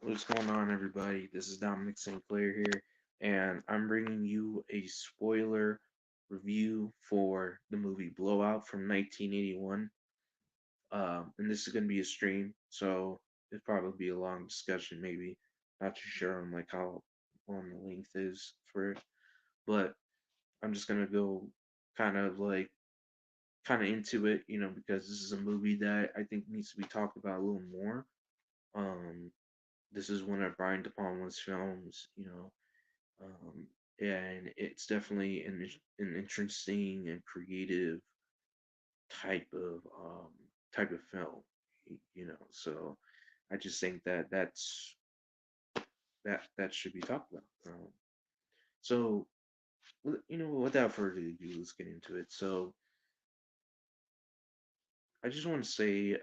What's going on, everybody? This is Dominic St. Clair here, and I'm bringing you a spoiler review for the movie Blowout from 1981. And this is going to be a stream, so it'll probably be a long discussion, maybe. Not too sure on like how long the length is for it, but I'm just gonna go kind of like kind of into it, because this is a movie that I think needs to be talked about a little more. Um, this is one of Brian De Palma's films, um, and it's definitely an interesting and creative type of type of film, So I just think that that should be talked about. So without further ado, let's get into it. So I just want to say,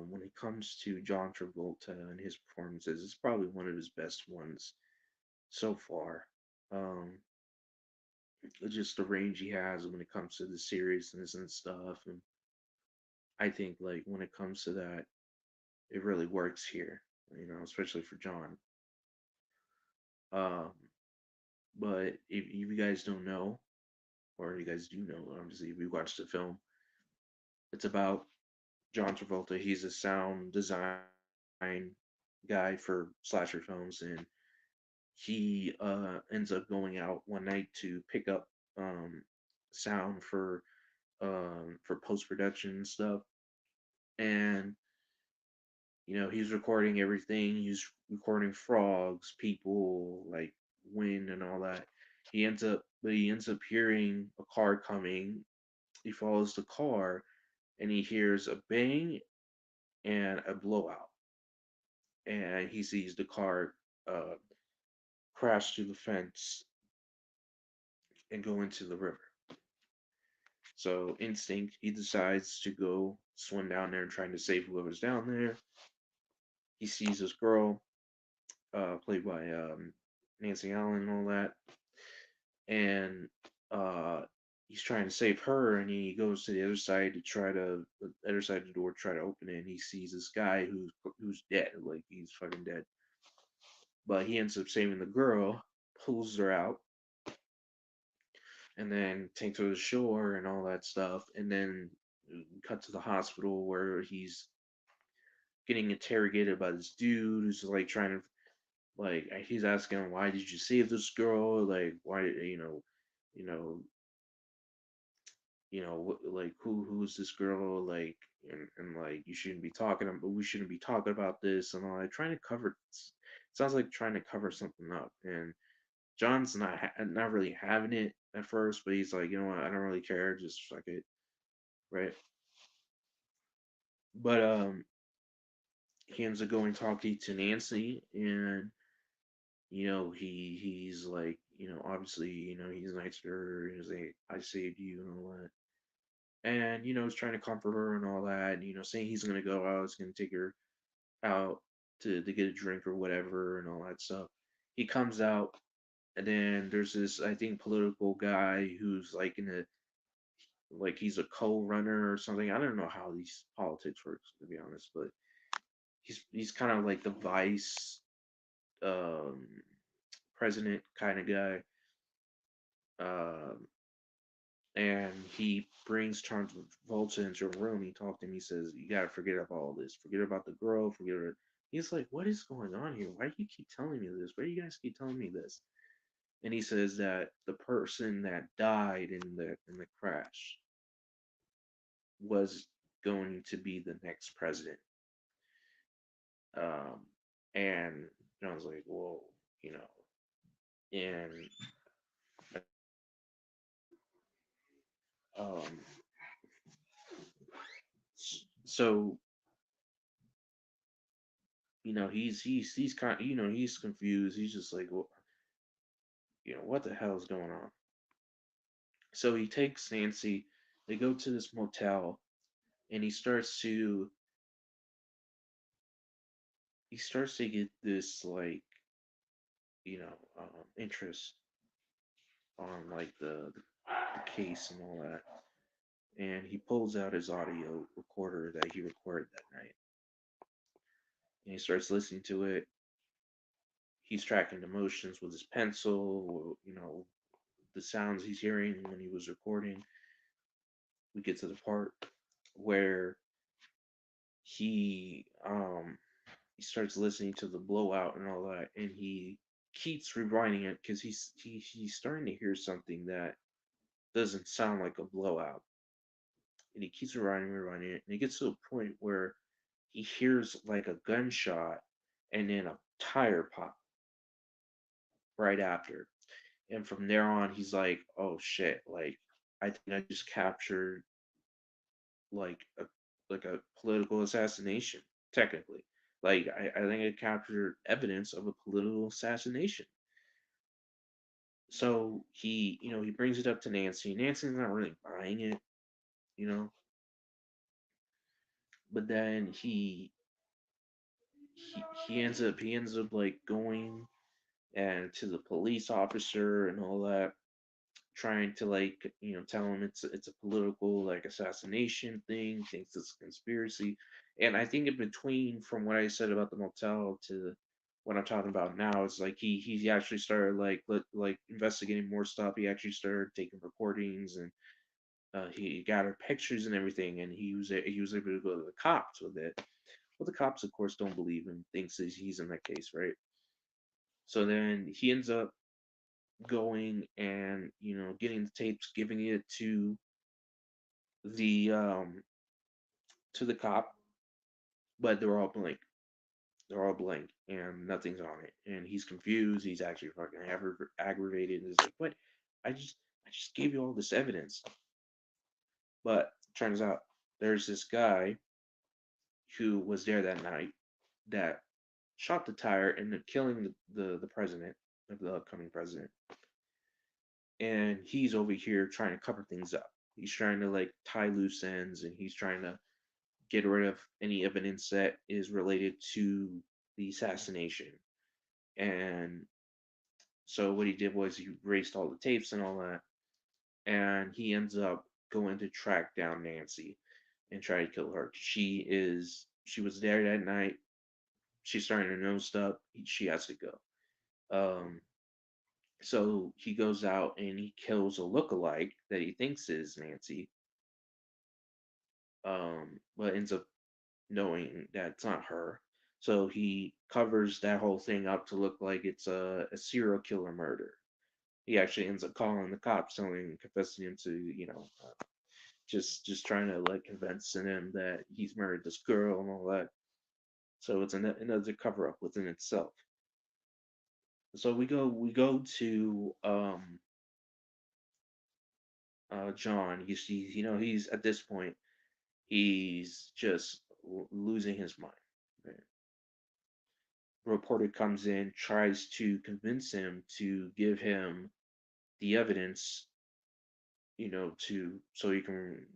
when it comes to John Travolta and his performances, it's probably one of his best ones so far. Um, just the range he has when it comes to the seriousness and stuff, and I think like when it comes to that, it really works here. Especially for John. Um, but if you guys don't know, or you guys do know, obviously, if you watched the film, it's about John Travolta. He's a sound design guy for slasher films, and he ends up going out one night to pick up sound for post production stuff, and he's recording everything. He's recording frogs, people, like wind and all that. He ends up hearing a car coming. He follows the car, and he hears a bang and a blowout, and he sees the car uh, crash through the fence and go into the river. So instinct, he decides to go swim down there and trying to save whoever's down there. He sees this girl, played by Nancy Allen and all that, and uh, he's trying to save her, and he goes to the other side to the other side of the door, to try to open it, and he sees this guy who's dead, like he's fucking dead. But he ends up saving the girl, pulls her out, and then takes her to the shore and all that stuff, and then cut to the hospital where he's getting interrogated by this dude who's like trying to he's asking him, why did you save this girl, like why you know like who's this girl, like, and like you shouldn't be talking but we shouldn't be talking about this and all that, trying to cover, sounds like trying to cover something up, and John's not really having it at first, but he's like, you know what, I don't really care, just fuck it, right? But he ends up going talking to Nancy, and he's like, obviously, he's nice to her, he's like, I saved you and all that, and he's trying to comfort her and all that, and saying he's gonna go out, he's gonna take her out to get a drink or whatever and all that stuff. He comes out, and then there's this, I think, political guy who's like in a, like he's a co-runner or something. I don't know how these politics works, to be honest, but he's kind of like the vice um president kind of guy. Um and he brings Charles Volta into a room. He talked to him. He says, "You gotta forget about all this. Forget about the girl. Forget it." He's like, "What is going on here? Why do you keep telling me this? Why do you guys keep telling me this?" And he says that the person that died in the crash was going to be the next president. Um, and I was like, "Whoa," you know. And um, so he's kind, he's confused. He's just like, well, what the hell is going on? So he takes Nancy. They go to this motel, and he starts to get this, like, interest on like the case and all that. And he pulls out his audio recorder that he recorded that night, and he starts listening to it. he's tracking the motions with his pencil, or, the sounds he's hearing when he was recording. We get to the part where he he starts listening to the blowout and all that, and he keeps rewinding it because he's starting to hear something that doesn't sound like a blowout, and he keeps rewinding it, and he gets to a point where he hears like a gunshot and then a tire pop right after. And from there on, he's like, "Oh shit! Like, I think I just captured like a political assassination, technically. Like, I think I captured evidence of a political assassination." So he brings it up to Nancy. Nancy's not really buying it, you know. But then he ends up like going and to the police officer and all that, trying to like tell him it's a political like assassination thing, thinks it's a conspiracy. And I think in between from what I said about the motel to what I'm talking about now, it's like he actually started like investigating more stuff. He actually started taking recordings, and he gathered pictures and everything, and he was able to go to the cops with it. Well, the cops of course don't believe him, thinks that he's in that case, right? So then he ends up going and getting the tapes, giving it the the cop, but they're all blank. They're all blank, and nothing's on it. And he's confused. He's actually fucking aggravated. And he's like, "What? I just gave you all this evidence." But turns out there's this guy who was there that night that shot the tire and ended up killing the president, the upcoming president. And he's over here trying to cover things up. He's trying to like tie loose ends, and he's trying to get rid of any evidence that is related to the assassination. And so what he did was he erased all the tapes and all that, and he ends up going to track down Nancy and try to kill her. She was there that night. She's starting to know stuff. She has to go. Um, so he goes out and he kills a lookalike that he thinks is Nancy, but ends up knowing that it's not her. So he covers that whole thing up to look like it's a serial killer murder. He actually ends up calling the cops, telling, confessing him to, just trying to like convince him that he's married this girl and all that. So it's another cover up within itself. So we go to John. You see, he's at this point he's just losing his mind. Right? Reporter comes in, tries to convince him to give him the evidence, to so he can,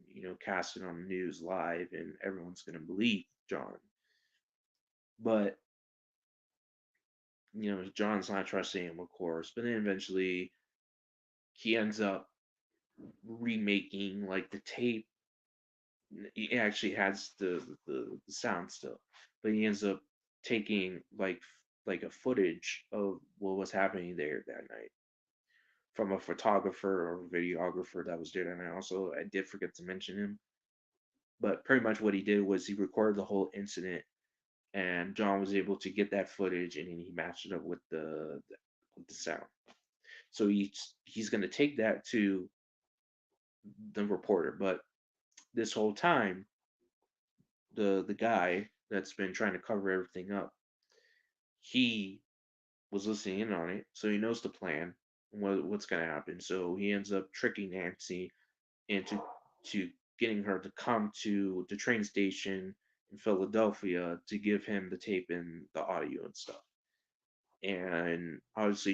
cast it on the news live, and everyone's going to believe John. But John's not trusting him, of course. But then eventually he ends up remaking like the tape. He actually has the sound still, but he ends up taking like a footage of what was happening there that night from a photographer or videographer that was there that night. Also, I did forget to mention him, but pretty much what he did was he recorded the whole incident, and John was able to get that footage, and then he matched it up with the sound. So he's going to take that to the reporter, but this whole time, the guy that's been trying to cover everything up, he was listening in on it, so he knows the plan and what's going to happen. So he ends up tricking Nancy into to getting her to come to the train station in Philadelphia to give him the tape and the audio and stuff. And obviously,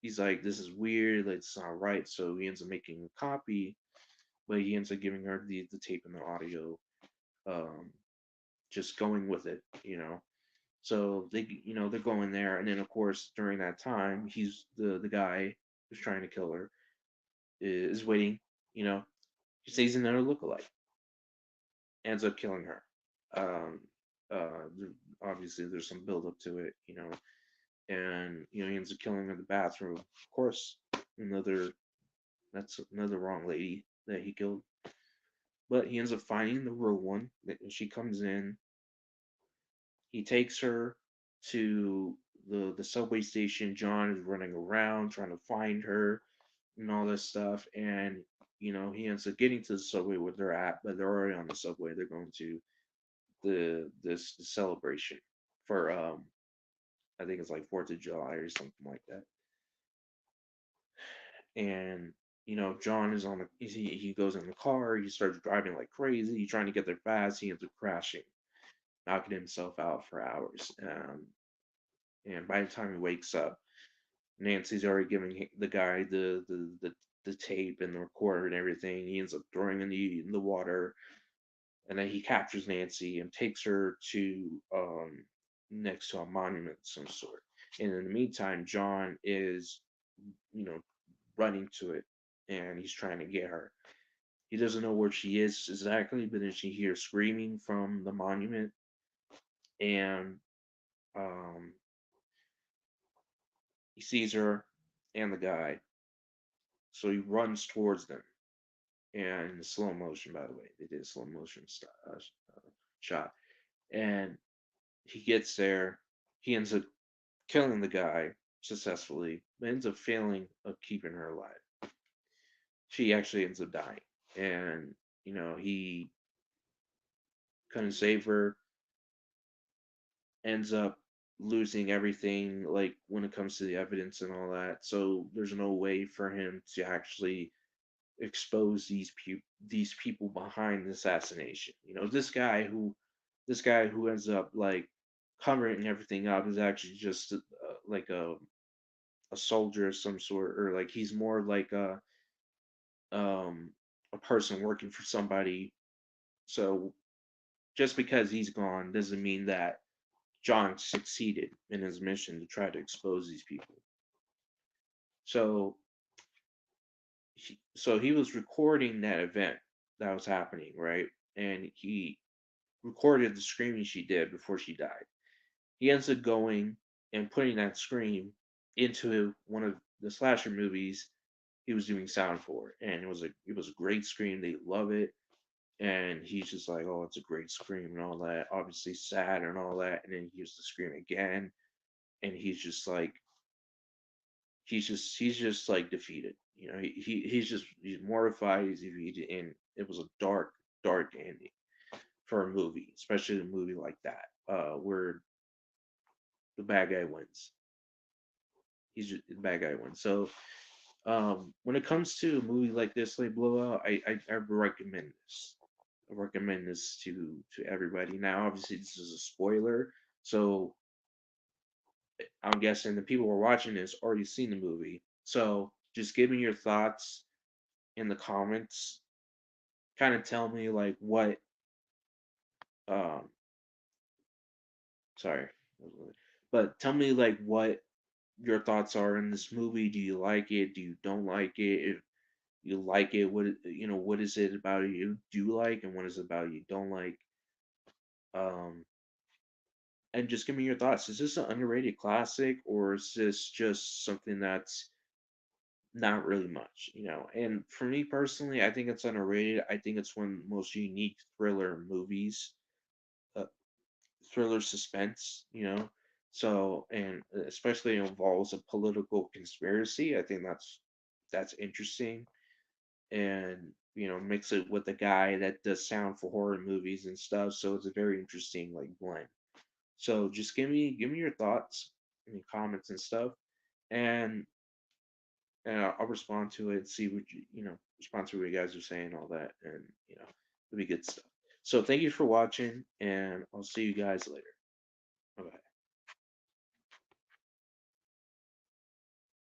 he's like, "This is weird. Like, it's not right." So he ends up making a copy, but he ends up giving her the tape and the audio, um, just going with it. So they're going there, and then of course during that time, he's the guy who's trying to kill her is waiting. You know, he sees another lookalike, ends up killing her. Um, obviously, there's some build up to it. and he ends up killing her in the bathroom. Of course, another that's another wrong lady that he killed. But he ends up finding the real one. She comes in. He takes her to the subway station. John is running around trying to find her and all this stuff. And he ends up getting to the subway where they're at, but they're already on the subway. They're going to the celebration for I think it's like Fourth of July or something like that. And John is on the he goes in the car. He starts driving like crazy. He's trying to get there fast. He ends up crashing, knocking himself out for hours. And by the time he wakes up, Nancy's already giving the guy the tape and the recorder and everything. He ends up throwing in the water, and then he captures Nancy and takes her to next to a monument of some sort. And in the meantime, John is you know running to it, and he's trying to get her. He doesn't know where she is exactly, but then she hears screaming from the monument, and um, he sees her and the guy, so he runs towards them. And in slow motion, by the way, they did a slow motion shot, and he gets there. He ends up killing the guy successfully, but ends up failing of keeping her alive. She actually ends up dying, and he couldn't save her. Ends up losing everything, like when it comes to the evidence and all that. So there's no way for him to actually expose these people behind the assassination. This guy who ends up like covering everything up is actually just like a soldier of some sort, or like he's more like a person working for somebody. So just because he's gone doesn't mean that John succeeded in his mission to try to expose these people. So he was recording that event that was happening, right? And he recorded the screaming she did before she died. He ends up going and putting that scream into one of the slasher movies he was doing sound for, and it was a great scream. They love it, and he's just like, "Oh, it's a great scream" and all that. Obviously sad and all that, and then he used to scream again, and he's just like defeated. He's mortified. He's defeated, and it was a dark ending for a movie, especially a movie like that, where the bad guy wins. The bad guy wins. So when it comes to a movie like this, like Blowout, I recommend this. I recommend this to everybody. Now, obviously, this is a spoiler, so I'm guessing the people who are watching this already seen the movie. So just give me your thoughts in the comments. Kind of tell me like what. Um, sorry, but tell me like what your thoughts are in this movie. Do you like it? Do you don't like it? If you like it, what is it about it you do like, and what is it about you don't like? Um, and just give me your thoughts. Is this an underrated classic, or is this just something that's not really much? And for me personally, I think it's underrated. I think it's one of the most unique thriller movies, uh, thriller suspense. So, and especially involves a political conspiracy. I think that's interesting, and mix it with a guy that does sound for horror movies and stuff. So it's a very interesting like blend. So just give me your thoughts in the comments and stuff, and I'll respond to it. See what respond to what you guys are saying, all that, and it'll be good stuff. So thank you for watching, and I'll see you guys later. Bye.